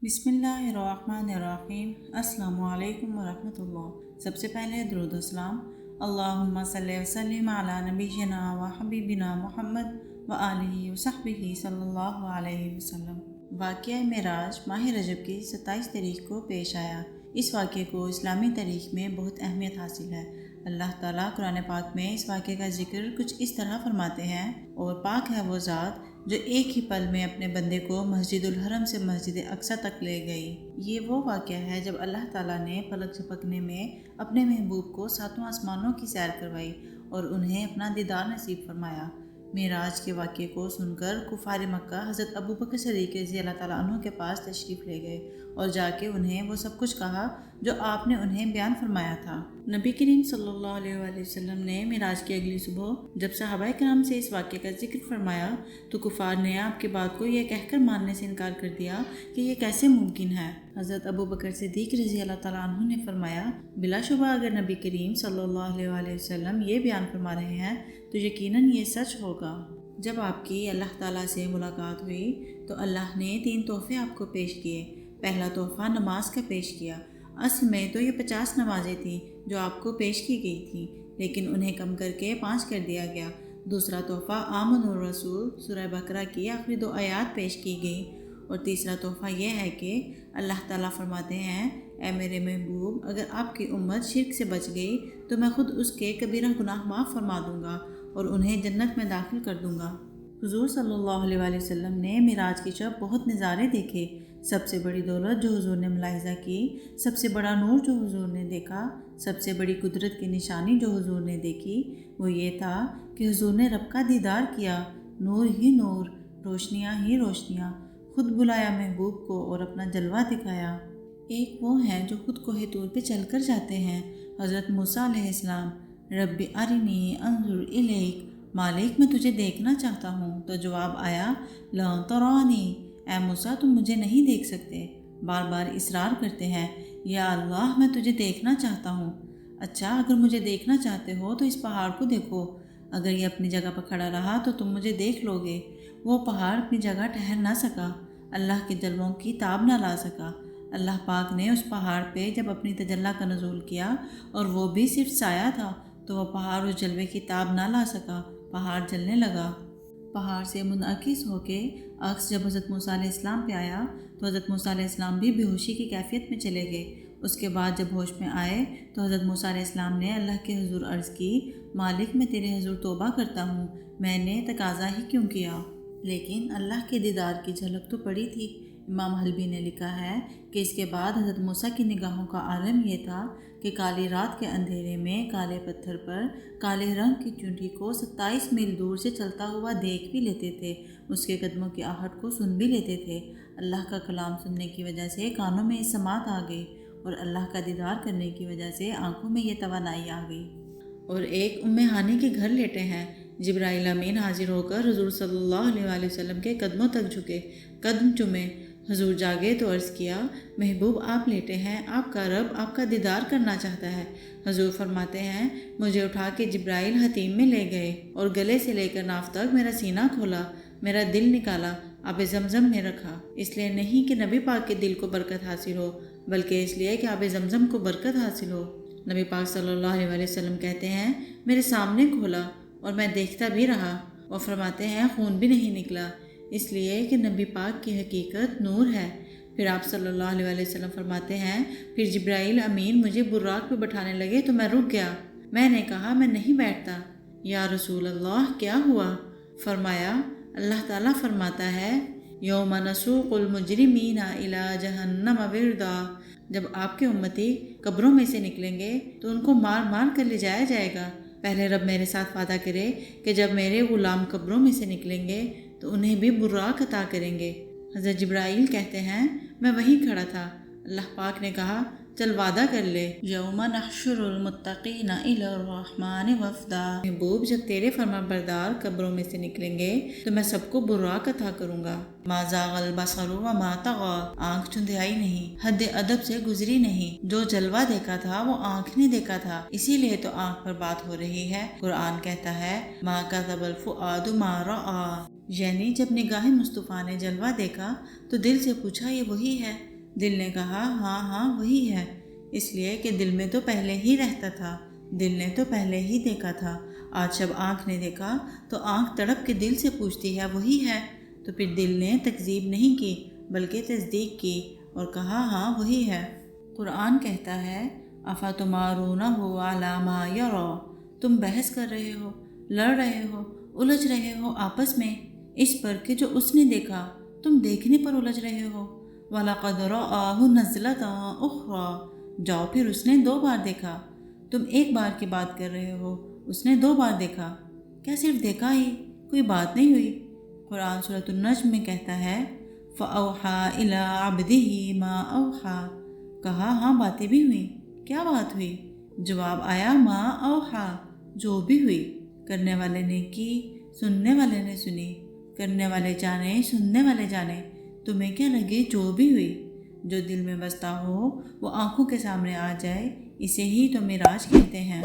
بسم اللہ الرحمن الرحیم۔ السلام علیکم ورحمۃ اللہ۔ سب سے پہلے درود و سلام اللہم صلی وسلم علی نبینا و حبیبنا محمد و آلہ و صحبہ صلی اللہ علیہ وسلم۔ واقعہ معراج ماہ رجب کی 27 تاریخ کو پیش آیا۔ اس واقعے کو اسلامی تاریخ میں بہت اہمیت حاصل ہے۔ اللہ تعالیٰ قرآن پاک میں اس واقعے کا ذکر کچھ اس طرح فرماتے ہیں: اور پاک ہے وہ ذات جو ایک ہی پل میں اپنے بندے کو مسجد الحرم سے مسجد اقصی تک لے گئی۔ یہ وہ واقعہ ہے جب اللہ تعالیٰ نے پلک جھپکنے میں اپنے محبوب کو 7 آسمانوں کی سیر کروائی اور انہیں اپنا دیدار نصیب فرمایا۔ معراج کے واقعے کو سن کر کفار مکہ حضرت ابوبکر صدیق رضی اللہ تعالیٰ عنہ کے پاس تشریف لے گئے اور جا کے انہیں وہ سب کچھ کہا جو آپ نے انہیں بیان فرمایا تھا۔ نبی کریم صلی اللہ علیہ وآلہ وسلم نے معراج کی اگلی صبح جب صحابہ کرام سے اس واقعے کا ذکر فرمایا تو کفار نے آپ کی بات کو یہ کہہ کر ماننے سے انکار کر دیا کہ یہ کیسے ممکن ہے۔ حضرت ابوبکر صدیق رضی اللہ تعالیٰ عنہ نے فرمایا، بلا شبہ اگر نبی کریم صلی اللہ علیہ وآلہ وسلم یہ بیان فرما رہے ہیں تو یقیناً یہ سچ ہوگا۔ جب آپ کی اللہ تعالیٰ سے ملاقات ہوئی تو اللہ نے 3 تحفے آپ کو پیش کیے۔ پہلا تحفہ نماز کا پیش کیا۔ اصل میں تو یہ 50 نمازیں تھیں جو آپ کو پیش کی گئی تھیں، لیکن انہیں کم کر کے 5 کر دیا گیا۔ دوسرا تحفہ آمن الرسول سورہ بقرہ کی آخری 2 آیات پیش کی گئی، اور تیسرا تحفہ یہ ہے کہ اللہ تعالیٰ فرماتے ہیں، اے میرے محبوب، اگر آپ کی امت شرک سے بچ گئی تو میں خود اس کے کبیرہ گناہ معاف فرما دوں گا اور انہیں جنت میں داخل کر دوں گا۔ حضور صلی اللہ علیہ وآلہ وسلم نے معراج کی شب بہت نظارے دیکھے۔ سب سے بڑی دولت جو حضور نے ملاحظہ کی، سب سے بڑا نور جو حضور نے دیکھا، سب سے بڑی قدرت کی نشانی جو حضور نے دیکھی وہ یہ تھا کہ حضور نے رب کا دیدار کیا۔ نور ہی نور، روشنیاں ہی روشنیاں، خود بلایا محبوب کو اور اپنا جلوہ دکھایا۔ ایک وہ ہیں جو خود کوہ طور پہ چل کر جاتے ہیں، حضرت موسیٰ علیہ السلام۔ رب ارنی انظر الیک، مالک میں تجھے دیکھنا چاہتا ہوں۔ تو جواب آیا، لن ترانی، اے موسیٰ تم مجھے نہیں دیکھ سکتے۔ بار بار اصرار کرتے ہیں، یا اللہ میں تجھے دیکھنا چاہتا ہوں۔ اچھا اگر مجھے دیکھنا چاہتے ہو تو اس پہاڑ کو دیکھو، اگر یہ اپنی جگہ پر کھڑا رہا تو تم مجھے دیکھ لو گے۔ وہ پہاڑ اپنی جگہ ٹھہر نہ سکا، اللہ کے جلووں کی تاب نہ لا سکا۔ اللہ پاک نے اس پہاڑ پہ جب اپنی تجلی کا نزول کیا اور وہ بھی صرف سایہ تھا تو وہ پہاڑ اس جلوے کی تاب نہ لا سکا، پہاڑ جلنے لگا۔ پہاڑ سے منعکس ہو کے عکس جب حضرت موسیٰ علیہ السلام پہ آیا تو حضرت موسیٰ علیہ السلام بھی بے ہوشی کی کیفیت میں چلے گئے۔ اس کے بعد جب ہوش میں آئے تو حضرت موسیٰ علیہ السلام نے اللہ کے حضور عرض کی، مالک میں تیرے حضور توبہ کرتا ہوں، میں نے تقاضا ہی کیوں کیا؟ لیکن اللہ کے دیدار کی جھلک تو پڑی تھی۔ امام حلبی نے لکھا ہے کہ اس کے بعد حضرت موسیٰ کی نگاہوں کا عالم یہ تھا کہ کالی رات کے اندھیرے میں کالے پتھر پر کالے رنگ کی چونٹی کو 27 میل دور سے چلتا ہوا دیکھ بھی لیتے تھے، اس کے قدموں کی آہٹ کو سن بھی لیتے تھے۔ اللہ کا کلام سننے کی وجہ سے کانوں میں یہ سماعت آ گئی اور اللہ کا دیدار کرنے کی وجہ سے آنکھوں میں یہ توانائی آ گئی۔ اور ایک ام ہانی کے گھر لیٹے ہیں، جبرائیل امین حاضر ہو کر حضور صلی اللہ علیہ وآلہ وسلم کے قدموں تک جھکے، قدم چومے۔ حضور جاگے تو عرض کیا، محبوب آپ لیٹے ہیں، آپ کا رب آپ کا دیدار کرنا چاہتا ہے۔ حضور فرماتے ہیں، مجھے اٹھا کے جبرائیل حتیم میں لے گئے اور گلے سے لے کر ناف تک میرا سینہ کھولا، میرا دل نکالا، آب زمزم میں رکھا۔ اس لیے نہیں کہ نبی پاک کے دل کو برکت حاصل ہو، بلکہ اس لیے کہ آب زمزم کو برکت حاصل ہو۔ نبی پاک صلی اللہ علیہ وآلہ وسلم کہتے ہیں، میرے سامنے کھولا اور میں دیکھتا بھی رہا، اور فرماتے ہیں خون بھی نہیں نکلا، اس لیے کہ نبی پاک کی حقیقت نور ہے۔ پھر آپ صلی اللہ علیہ وآلہ وسلم فرماتے ہیں، پھر جبرائیل امین مجھے براق پہ بٹھانے لگے تو میں رک گیا۔ میں نے کہا میں نہیں بیٹھتا۔ یا رسول اللہ کیا ہوا؟ فرمایا، اللہ تعالیٰ فرماتا ہے، یوم نسوق المجرمین الی جہنم وردا، جب آپ کے امتی قبروں میں سے نکلیں گے تو ان کو مار مار کر لے جایا جائے گا۔ پہلے رب میرے ساتھ وعدہ کرے کہ جب میرے غلام قبروں میں سے نکلیں گے تو انہیں بھی براق عطا کریں گے۔ حضرت جبرائیل کہتے ہیں، میں وہیں کھڑا تھا، اللہ پاک نے کہا چل وعدہ کر لے، یوم نحشر المتقین الی الرحمن وفدا، محبوب جب تیرے فرما بردار قبروں میں سے نکلیں گے تو میں سب کو براق عطا کروں گا۔ ما زاغ البصر وما طغی، آنکھ چندھیائی نہیں، حد ادب سے گزری نہیں، جو جلوہ دیکھا تھا وہ آنکھ نے دیکھا تھا، اسی لیے تو آنکھ پر بات ہو رہی ہے۔ قرآن کہتا ہے، ما کذب الفؤاد ما رأى، یعنی جب نگاہ مصطفیٰ نے جلوہ دیکھا تو دل سے پوچھا یہ وہی ہے۔ دل نے کہا ہاں ہاں وہی ہے، اس لیے کہ دل میں تو پہلے ہی رہتا تھا، دل نے تو پہلے ہی دیکھا تھا، آج جب آنکھ نے دیکھا تو آنکھ تڑپ کے دل سے پوچھتی ہے وہی ہے، تو پھر دل نے تکذیب نہیں کی بلکہ تصدیق کی اور کہا ہاں وہی ہے۔ قرآن کہتا ہے اَفَتُمَارُونَهُ عَلَىٰ مَا يَرَىٰ، تم بحث کر رہے ہو، لڑ رہے ہو، الجھ رہے ہو آپس میں اس پر کہ جو اس نے دیکھا، تم دیکھنے پر الجھ رہے ہو۔ وَلَقَدْ رَآهُ نَزْلَةً أُخْرَىٰ، جاؤ پھر اس نے 2 بار دیکھا، تم ایک بار کی بات کر رہے ہو، اس نے 2 بار دیکھا، کیا صرف دیکھا ہی، کوئی بات نہیں ہوئی؟ قرآن سورۃ النجم میں کہتا ہے فَأَوْحَىٰ إِلَىٰ عَبْدِهِ مَا أَوْحَىٰ، کہا ہاں باتیں بھی ہوئیں، کیا بات ہوئی؟ جواب آیا ما اوحا، جو بھی ہوئی، کرنے والے نے کی، سننے والے نے سنی، کرنے والے جانے، سننے والے جانے، تمہیں کیا لگے جو بھی ہوئی؟ جو دل میں بستا ہو وہ آنکھوں کے سامنے آ جائے، اسے ہی تو معراج کہتے ہیں۔